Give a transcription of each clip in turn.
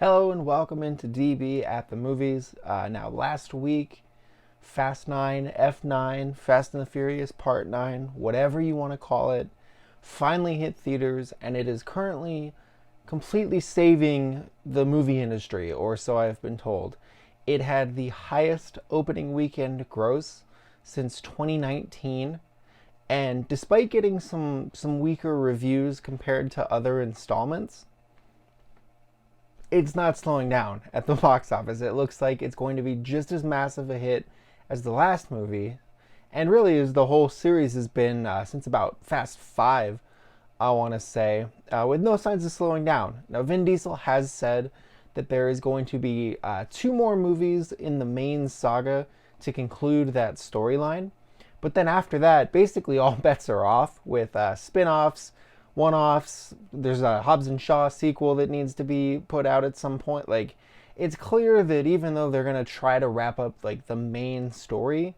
Hello and welcome into DB at the movies. Now, last week, Fast 9, F9, Fast and the Furious Part 9, whatever you want to call it, finally hit theaters, and it is currently completely saving the movie industry, or so I've been told. It had the highest opening weekend gross since 2019, and despite getting some weaker reviews compared to other installments, it's not slowing down at the box office. It looks like it's going to be just as massive a hit as the last movie, and really as the whole series has been since about Fast 5, I want to say, with no signs of slowing down. Now, Vin Diesel has said that there is going to be two more movies in the main saga to conclude that storyline. But then after that, basically all bets are off with spin offs, one-offs. There's a Hobbs and Shaw sequel that needs to be put out at some point. Like, it's clear that even though they're gonna try to wrap up like the main story,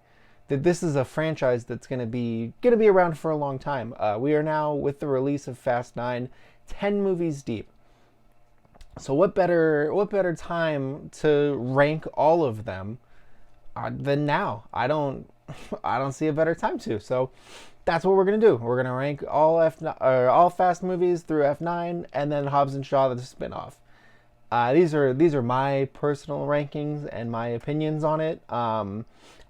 that this is a franchise that's gonna be around for a long time. We are now, with the release of Fast 9, 10 movies deep. So what better time to rank all of them than now? I don't see a better time to. So that's what we're gonna do. We're gonna rank all Fast movies through F9, and then Hobbs and Shaw, the spinoff. These are my personal rankings and my opinions on it. I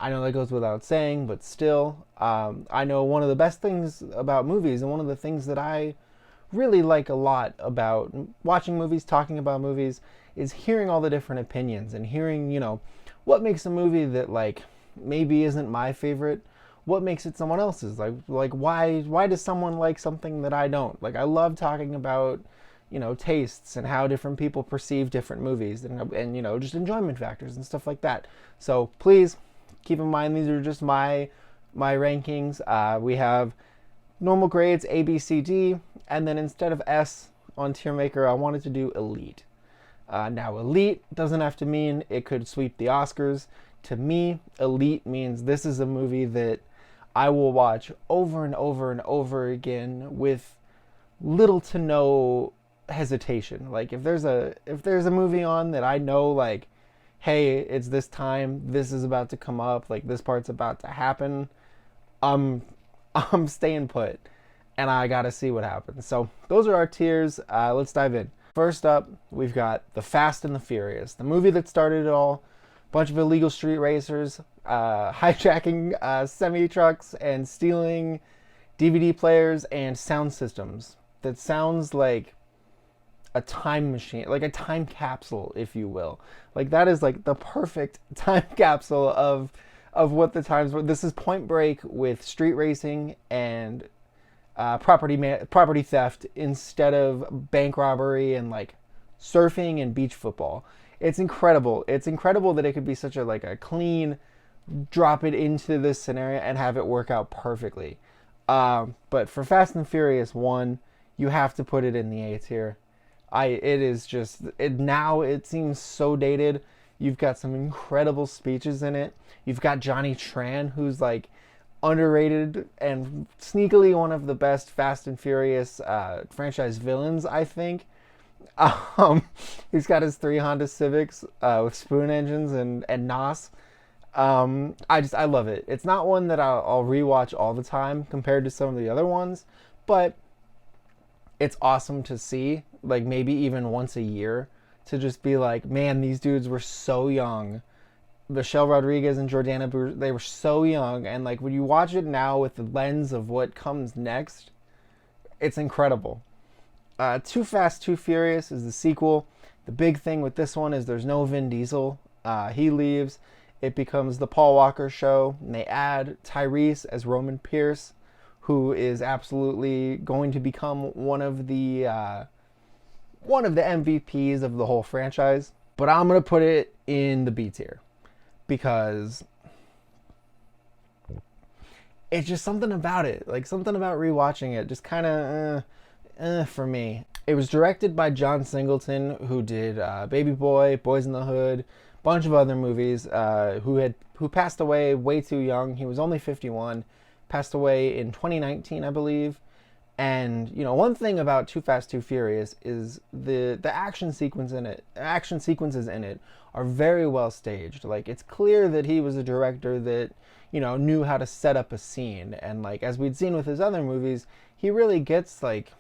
know that goes without saying, but still, I know one of the best things about movies, and one of the things that I really like a lot about watching movies, talking about movies, is hearing all the different opinions and hearing, what makes a movie that like maybe isn't my favorite, what makes it someone else's. Like why does someone like something that I don't? Like, I love talking about, tastes and how different people perceive different movies, and just enjoyment factors and stuff like that. So please keep in mind, these are just my rankings. We have normal grades, A, B, C, D, and then instead of S on tier maker, I wanted to do elite. Now, elite doesn't have to mean it could sweep the Oscars. To me, elite means this is a movie that I will watch over and over and over again with little to no hesitation. Like, if there's a movie on that I know, like, hey, it's this time, this is about to come up, like this part's about to happen, I'm I'm staying put, and I gotta see what happens. So those are our tiers. Let's dive in. First up, we've got The Fast and the Furious, the movie that started it all. Bunch of illegal street racers hijacking semi trucks and stealing DVD players and sound systems. That sounds like a time machine, like a time capsule, if you will. Like, that is like the perfect time capsule of what the times were. This is Point Break with street racing and property theft instead of bank robbery and like surfing and beach football. It's incredible. It's incredible that it could be such a clean drop it into this scenario and have it work out perfectly. But for Fast and Furious 1, you have to put it in the A tier. It is just now it seems so dated. You've got some incredible speeches in it. You've got Johnny Tran, who's like underrated and sneakily one of the best Fast and Furious franchise villains, I think. He's got his 3 Honda Civics with spoon engines and NOS. I love it. It's not one that I'll rewatch all the time compared to some of the other ones, but it's awesome to see, like maybe even once a year, to just be like, man, these dudes were so young. Michelle Rodriguez and Jordana Brewster, they were so young, and like when you watch it now with the lens of what comes next, it's incredible. Too Fast, Too Furious is the sequel. The big thing with this one is there's no Vin Diesel. He leaves. It becomes the Paul Walker show, and they add Tyrese as Roman Pierce, who is absolutely going to become one of the MVPs of the whole franchise. But I'm gonna put it in the B tier because it's just something about it, like something about rewatching it, just kind of for me. It was directed by John Singleton, who did Baby Boy, Boys in the Hood, a bunch of other movies. Who passed away way too young. He was only 51. Passed away in 2019, I believe. And one thing about Too Fast, Too Furious is the action sequences in it are very well staged. Like, it's clear that he was a director that knew how to set up a scene, and like as we'd seen with his other movies, he really gets like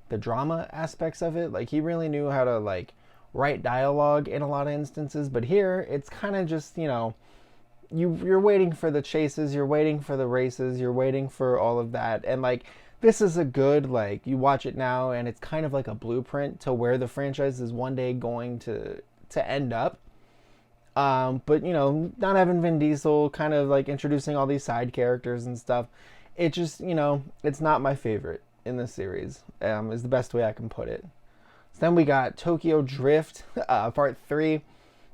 the drama aspects of it. Like, he really knew how to like write dialogue in a lot of instances. But here, it's kind of just you're waiting for the chases, you're waiting for the races, you're waiting for all of that, and like this is a good, like, you watch it now and it's kind of like a blueprint to where the franchise is one day going to end up. But not having Vin Diesel, kind of like introducing all these side characters and stuff, it just it's not my favorite in this series. Is the best way I can put it. So then we got Tokyo Drift, Part 3,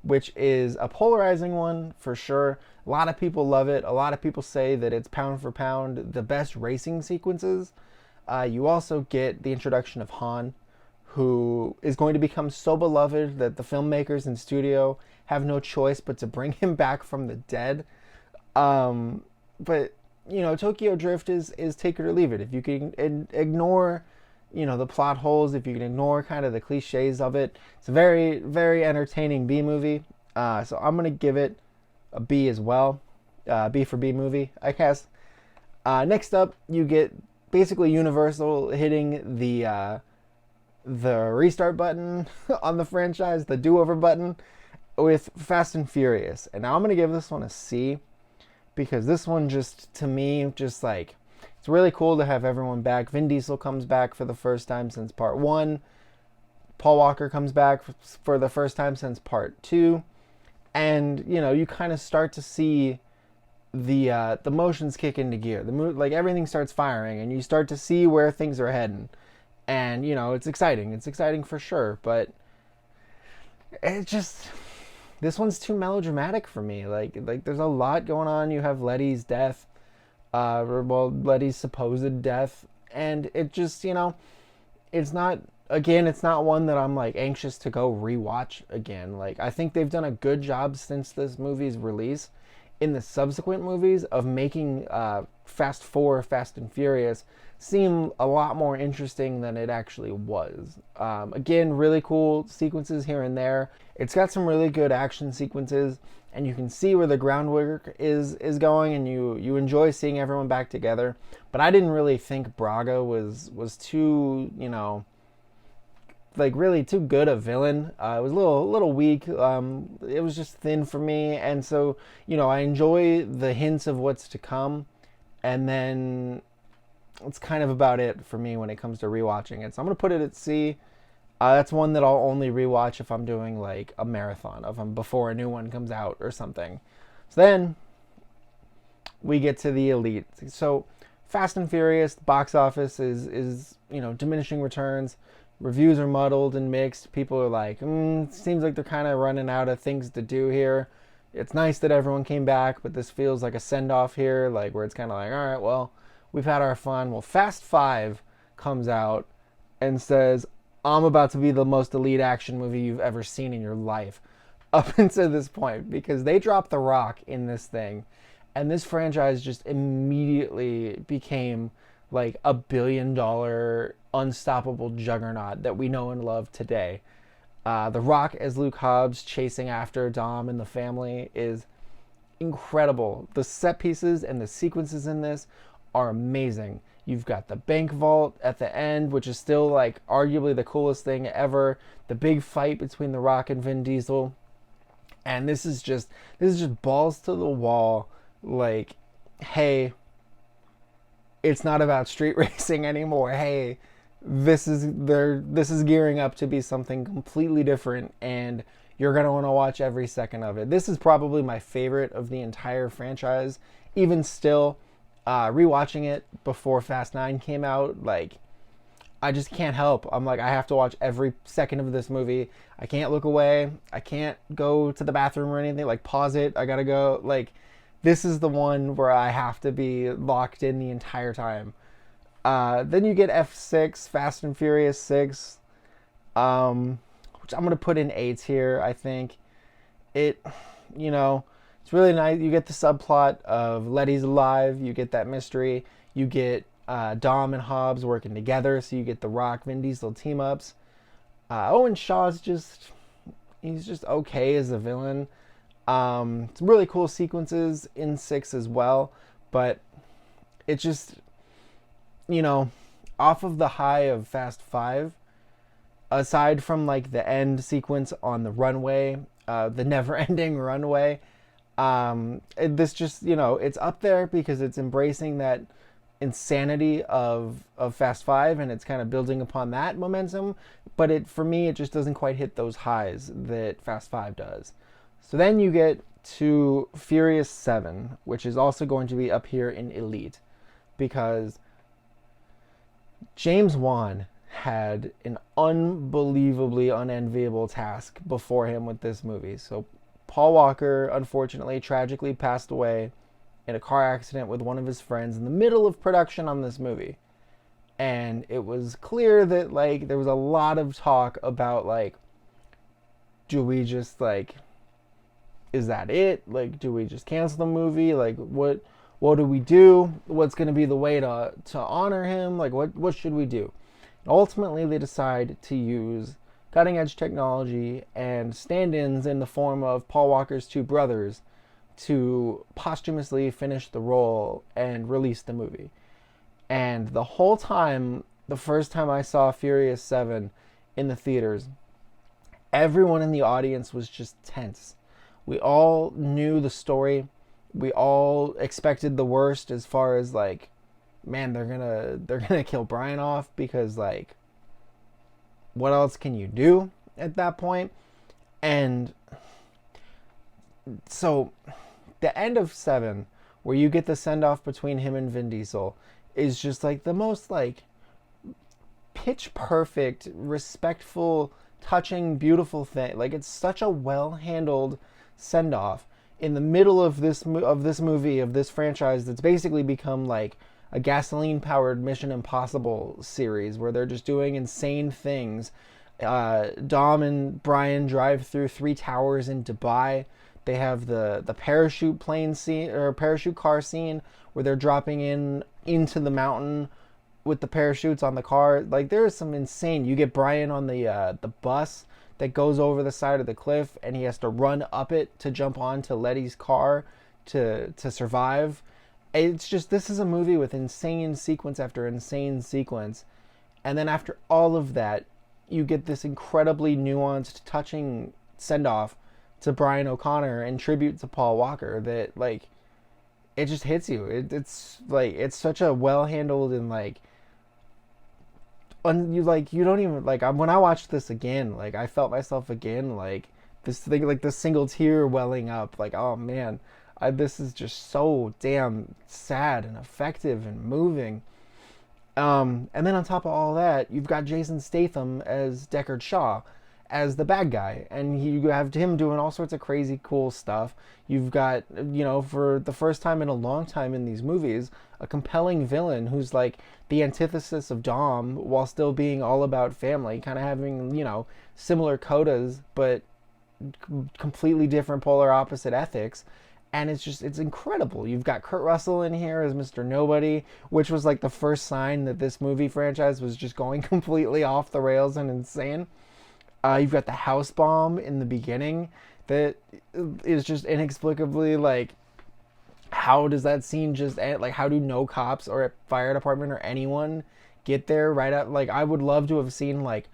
which is a polarizing one for sure. A lot of people love it. A lot of people say that it's pound for pound the best racing sequences. You also get the introduction of Han, who is going to become so beloved that the filmmakers and studio have no choice but to bring him back from the dead. But Tokyo Drift is take it or leave it. If you can ignore the plot holes, if you can ignore kind of the cliches of it, it's a very, very entertaining B movie. So I'm gonna give it a B as well. B for B movie, I guess. Next up, you get basically Universal hitting the restart button on the franchise, the do-over button, with Fast and Furious. And now I'm gonna give this one a C, because this one just, to me, just like, it's really cool to have everyone back. Vin Diesel comes back for the first time since Part 1. Paul Walker comes back for the first time since Part 2. And, you kind of start to see the motions kick into gear. Like, everything starts firing, and you start to see where things are heading. And, it's exciting. It's exciting for sure. But it just, this one's too melodramatic for me. Like there's a lot going on. You have Letty's death. Letty's supposed death, and it just, it's not one that I'm like anxious to go rewatch again. Like, I think they've done a good job since this movie's release in the subsequent movies of making Fast 4, Fast and Furious seem a lot more interesting than it actually was. Again, really cool sequences here and there. It's got some really good action sequences, and you can see where the groundwork is going, and you enjoy seeing everyone back together. But I didn't really think Braga was too, like, really too good a villain. It was a little weak. It was just thin for me, and so I enjoy the hints of what's to come, and then it's kind of about it for me when it comes to rewatching it. So I'm gonna put it at C. That's one that I'll only rewatch if I'm doing like a marathon of them before a new one comes out or something. So then we get to the elite. So Fast and Furious, the box office is diminishing returns. Reviews are muddled and mixed. People are like, seems like they're kind of running out of things to do here. It's nice that everyone came back, but this feels like a send-off here, like where it's kind of like, all right, well, we've had our fun. Well, Fast 5 comes out and says, I'm about to be the most elite action movie you've ever seen in your life up until this point, because they dropped The Rock in this thing, and this franchise just immediately became like a $1 billion unstoppable juggernaut that we know and love today. The Rock as Luke Hobbs chasing after Dom and the family is incredible. The set pieces and the sequences in this are amazing. You've got the bank vault at the end, which is still like arguably the coolest thing ever. The big fight between The Rock and Vin Diesel. And this is just balls to the wall. Like, hey, it's not about street racing anymore. Hey, this is gearing up to be something completely different, and you're going to want to watch every second of it. This is probably my favorite of the entire franchise. Even still, rewatching it before Fast 9 came out, like, I just can't help. I'm like, I have to watch every second of this movie. I can't look away. I can't go to the bathroom or anything. Like, pause it. I gotta go. Like, this is the one where I have to be locked in the entire time. Then you get F6, Fast and Furious 6, which I'm going to put in 8 here, I think. It's really nice. You get the subplot of Letty's alive. You get that mystery. You get Dom and Hobbs working together, so you get the Rock Vin Diesel team ups. Owen Shaw's he's just okay as a villain. Some really cool sequences in 6 as well, but it just, you know, off of the high of Fast 5, aside from like the end sequence on the runway, the never-ending runway, this just, it's up there because it's embracing that insanity of Fast 5, and it's kind of building upon that momentum, but for me, it just doesn't quite hit those highs that Fast 5 does. So then you get to Furious 7, which is also going to be up here in Elite, because James Wan had an unbelievably unenviable task before him with this movie. So Paul Walker, unfortunately, tragically passed away in a car accident with one of his friends in the middle of production on this movie. And it was clear that, like, there was a lot of talk about, like, do we just, like, is that it? Like, do we just cancel the movie? Like, what do we do? What's going to be the way to honor him? Like, what should we do? And ultimately, they decide to use cutting-edge technology and stand-ins in the form of Paul Walker's two brothers to posthumously finish the role and release the movie. And the whole time, the first time I saw Furious 7 in the theaters, everyone in the audience was just tense. We all knew the story. We all expected the worst as far as, like, man, they're gonna kill Brian off, because, like, what else can you do at that point? And so the end of 7, where you get the send-off between him and Vin Diesel, is just like the most, like, pitch perfect, respectful, touching, beautiful thing. Like, it's such a well-handled send-off in the middle of this movie, of this franchise that's basically become like a gasoline-powered Mission Impossible series, where they're just doing insane things. Dom and Brian drive through 3 towers in Dubai. They have the parachute plane scene, or parachute car scene, where they're dropping into the mountain with the parachutes on the car. Like, there is some insane. You get Brian on the bus that goes over the side of the cliff, and he has to run up it to jump onto Letty's car to survive. It's just, this is a movie with insane sequence after insane sequence. And then after all of that, you get this incredibly nuanced, touching send-off to Brian O'Connor and tribute to Paul Walker that, like, it just hits you. It's like, it's such a well-handled and, like, you don't even, like, when I watched this again, like, I felt myself again, like, this thing, like, this single tear welling up, like, oh man, this is just so damn sad and effective and moving. And then on top of all that, you've got Jason Statham as Deckard Shaw, as the bad guy, and you have him doing all sorts of crazy cool stuff. You've got, for the first time in a long time in these movies, a compelling villain who's like the antithesis of Dom, while still being all about family, kind of having, similar codas, but completely different polar opposite ethics. And it's incredible. You've got Kurt Russell in here as Mr. Nobody, which was like the first sign that this movie franchise was just going completely off the rails and insane. You've got the house bomb in the beginning that is just inexplicably, like, how does that scene just end? Like, how do no cops or a fire department or anyone get there right up? Like, I would love to have seen, like,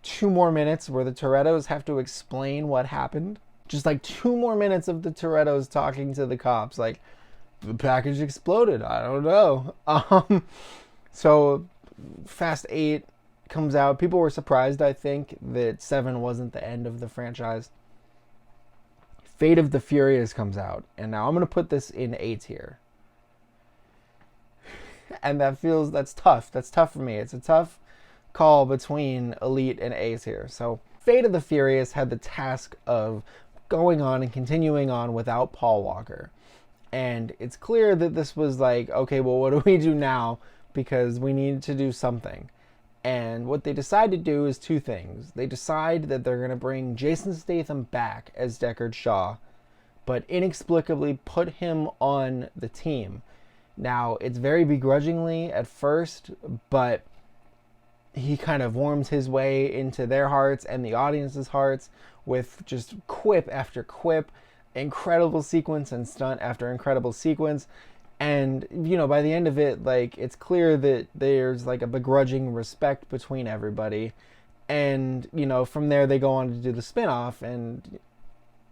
2 more minutes where the Torettos have to explain what happened. Just, like, 2 more minutes of the Torettos talking to the cops. Like, the package exploded. I don't know. So, Fast 8 comes out. People were surprised, I think, that 7 wasn't the end of the franchise. Fate of the Furious comes out, and now I'm going to put this in A tier. And that's tough. That's tough for me. It's a tough call between Elite and A tier. So Fate of the Furious had the task of going on and continuing on without Paul Walker. And it's clear that this was like, okay, well, what do we do now? Because we need to do something. And what they decide to do is 2 things. They decide that they're going to bring Jason Statham back as Deckard Shaw, but inexplicably put him on the team. Now, it's very begrudgingly at first, but he kind of warms his way into their hearts and the audience's hearts with just quip after quip, incredible sequence and stunt after incredible sequence. And, you know, by the end of it, like, it's clear that there's, like, a begrudging respect between everybody. And, you know, from there they go on to do the spin-off, and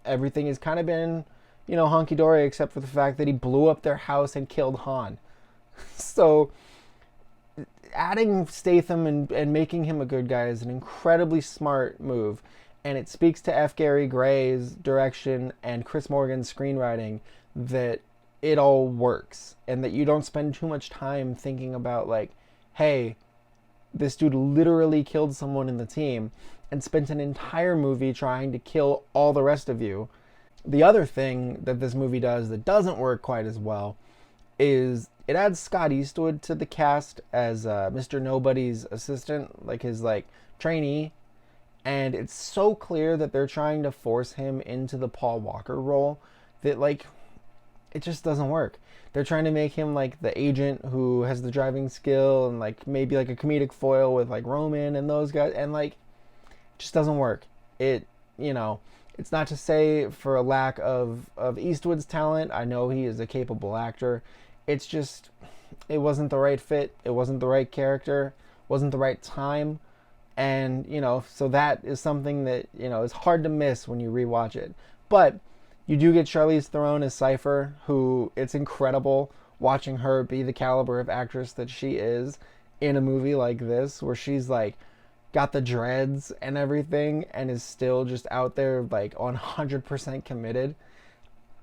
everything has kind of been, you know, hunky-dory except for the fact that he blew up their house and killed Han. So adding Statham and making him a good guy is an incredibly smart move, and it speaks to F. Gary Gray's direction and Chris Morgan's screenwriting that it all works, and that you don't spend too much time thinking about, like, hey, this dude literally killed someone in the team and spent an entire movie trying to kill all the rest of you. The other thing that this movie does that doesn't work quite as well is it adds Scott Eastwood to the cast as Mr. Nobody's assistant, like his like trainee, and it's so clear that they're trying to force him into the Paul Walker role that, like, it just doesn't work. They're trying to make him like the agent who has the driving skill and like maybe like a comedic foil with like Roman and those guys, and like it just doesn't work. It, you know, it's not to say for a lack of Eastwood's talent. I know he is a capable actor. It's just, it wasn't the right fit. It wasn't the right character. Wasn't the right time. And, you know, so that is something that, you know, is hard to miss when you rewatch it. But you do get Charlize Theron as Cypher, who, it's incredible watching her be the caliber of actress that she is in a movie like this, where she's like got the dreads and everything and is still just out there like 100% committed.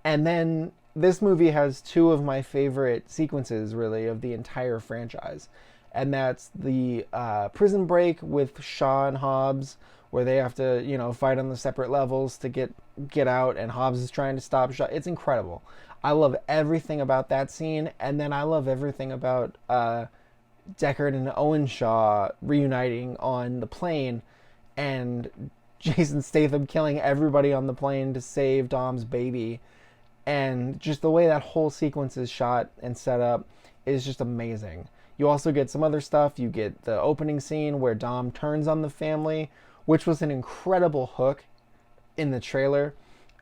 And then this movie has two of my favorite sequences, really, of the entire franchise. And that's the prison break with Shaw and Hobbs, where they have to, you know, fight on the separate levels to get out, and Hobbs is trying to stop Shaw. It's incredible. I love everything about that scene, and then I love everything about Deckard and Owen Shaw reuniting on the plane, and Jason Statham killing everybody on the plane to save Dom's baby. And just the way that whole sequence is shot and set up is just amazing. You also get some other stuff. You get the opening scene where Dom turns on the family, which was an incredible hook in the trailer.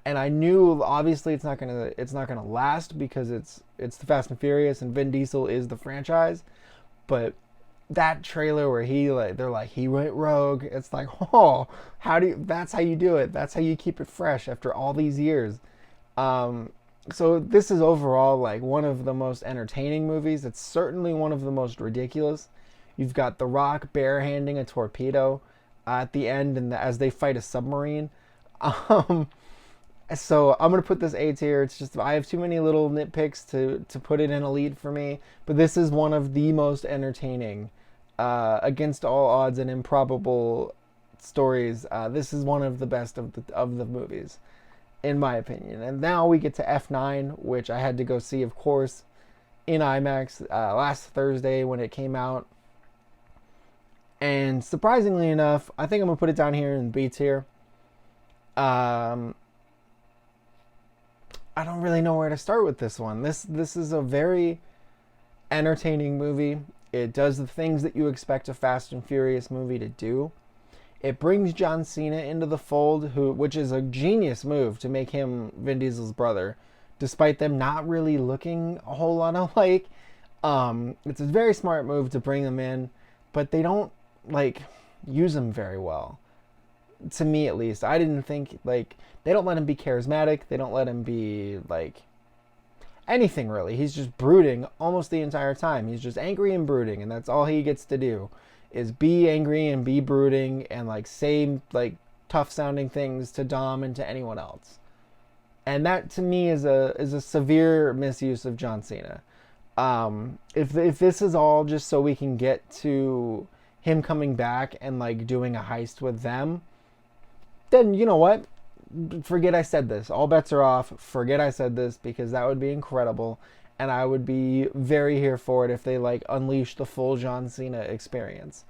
And I knew obviously it's not gonna last because it's the Fast and Furious and Vin Diesel is the franchise. But that trailer where they're like he went rogue, it's like, oh, that's how you do it. That's how you keep it fresh after all these years. So this is overall like one of the most entertaining movies. It's certainly one of the most ridiculous. You've got The Rock barehanding a torpedo at the end, and as they fight a submarine. So I'm gonna put this A tier. It's just I have too many little nitpicks to put it in elite for me. But this is one of the most entertaining, against all odds and improbable stories. This is one of the best of the movies, in my opinion. And now we get to F9, which I had to go see, of course, in IMAX last Thursday when it came out. And surprisingly enough, I think I'm going to put it down here in B tier. I don't really know where to start with this one. This is a very entertaining movie. It does the things that you expect a Fast and Furious movie to do. It brings John Cena into the fold, which is a genius move to make him Vin Diesel's brother, despite them not really looking a whole lot alike. It's a very smart move to bring them in, but they don't use him very well. To me, at least, I didn't think they don't let him be charismatic. They don't let him be anything really. He's just brooding almost the entire time. He's just angry and brooding, and that's all he gets to do. Is be angry and be brooding and say tough sounding things to Dom and to anyone else. And that to me is a severe misuse of John Cena. If this is all just so we can get to him coming back and doing a heist with them, then you know what? Forget I said this. All bets are off. Forget I said this, because that would be incredible. And I would be very here for it if they unleash the full John Cena experience.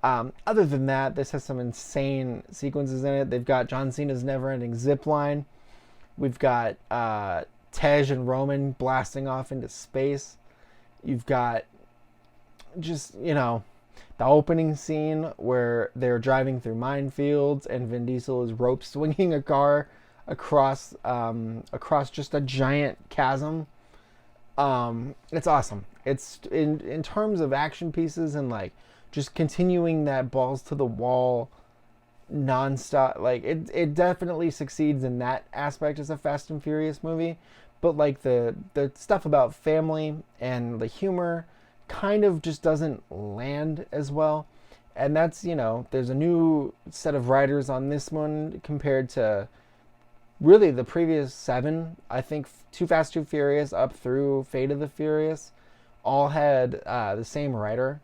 Other than that, this has some insane sequences in it. They've got John Cena's never-ending zip line. We've got Tej and Roman blasting off into space. You've got just, the opening scene where they're driving through minefields and Vin Diesel is rope swinging a car across just a giant chasm. It's awesome. It's in terms of action pieces and like just continuing that balls to the wall nonstop. Like it definitely succeeds in that aspect as a Fast and Furious movie. But like the stuff about family and the humor kind of just doesn't land as well. And that's, there's a new set of writers on this one compared to really the previous 7. I think Too Fast, Too Furious up through Fate of the Furious all had the same writer,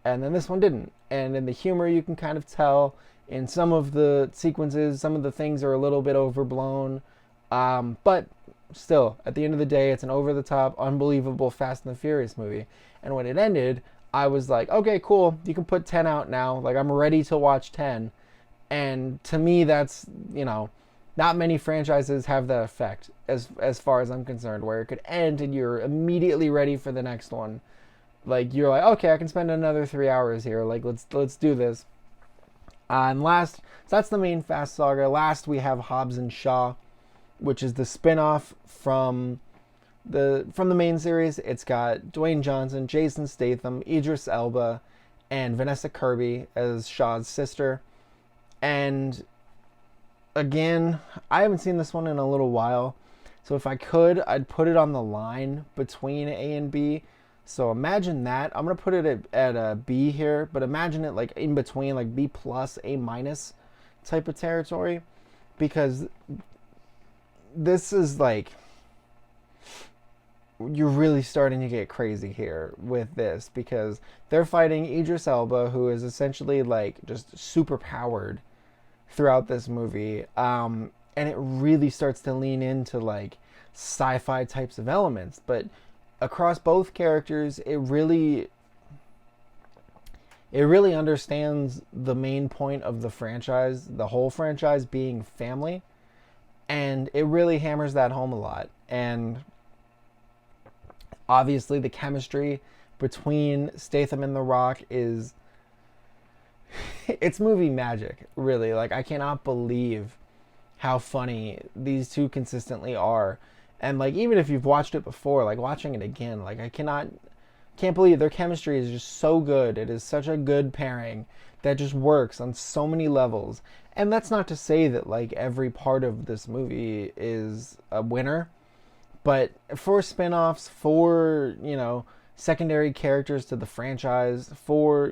and then this one didn't. And in the humor, you can kind of tell in some of the sequences, some of the things are a little bit overblown, but still, at the end of the day, it's an over-the-top, unbelievable Fast and the Furious movie. And when it ended, I was like, okay, cool, you can put 10 out now. Like, I'm ready to watch 10. And to me, that's, not many franchises have that effect as far as I'm concerned, where it could end and you're immediately ready for the next one. Like, you're like, okay, I can spend another 3 hours here. Like, let's do this. And last, so that's the main Fast saga. Last, we have Hobbs and Shaw, which is the spin-off from the main series. It's got Dwayne Johnson, Jason Statham, Idris Elba, and Vanessa Kirby as Shaw's sister. And again, I haven't seen this one in a little while, so if I could, I'd put it on the line between A and B. So imagine that. I'm gonna put it at a B here, but imagine it like in between, like B plus, A minus type of territory, because this is like, you're really starting to get crazy here with this, because they're fighting Idris Elba, who is essentially like just super powered throughout this movie, and it really starts to lean into like sci-fi types of elements, but across both characters, it really understands the main point of the franchise, the whole franchise being family, and it really hammers that home a lot. And obviously the chemistry between Statham and The Rock is it's movie magic, really. Like, I cannot believe how funny these two consistently are. And like, even if you've watched it before, like watching it again, like I can't believe their chemistry is just so good. It is such a good pairing that just works on so many levels. And that's not to say that like every part of this movie is a winner, but for spin-offs, for, secondary characters to the franchise, for,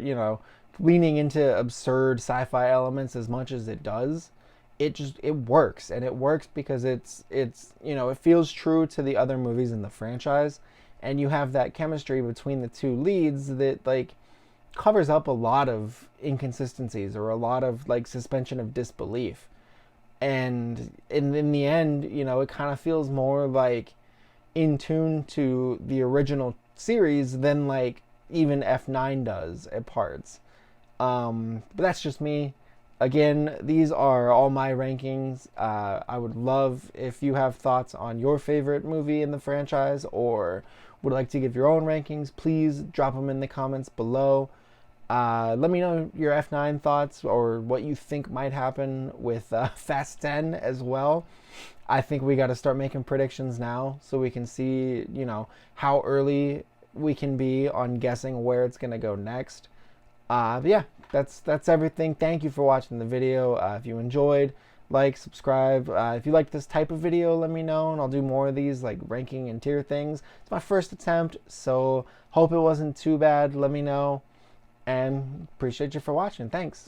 leaning into absurd sci-fi elements as much as it does, it works. And it works because it's it feels true to the other movies in the franchise, and you have that chemistry between the two leads that like covers up a lot of inconsistencies or a lot of like suspension of disbelief. And in the end, it kind of feels more like in tune to the original series than like even F9 does at parts. But that's just me. Again, these are all my rankings. I would love if you have thoughts on your favorite movie in the franchise, or would like to give your own rankings. Please drop them in the comments below. Let me know your F9 thoughts or what you think might happen with Fast 10 as well. I think we got to start making predictions now so we can see, how early we can be on guessing where it's going to go next. But yeah, that's everything. Thank you for watching the video. If you enjoyed, like, subscribe. If you like this type of video, let me know, and I'll do more of these, like ranking and tier things. It's my first attempt, so hope it wasn't too bad. Let me know, and appreciate you for watching. Thanks.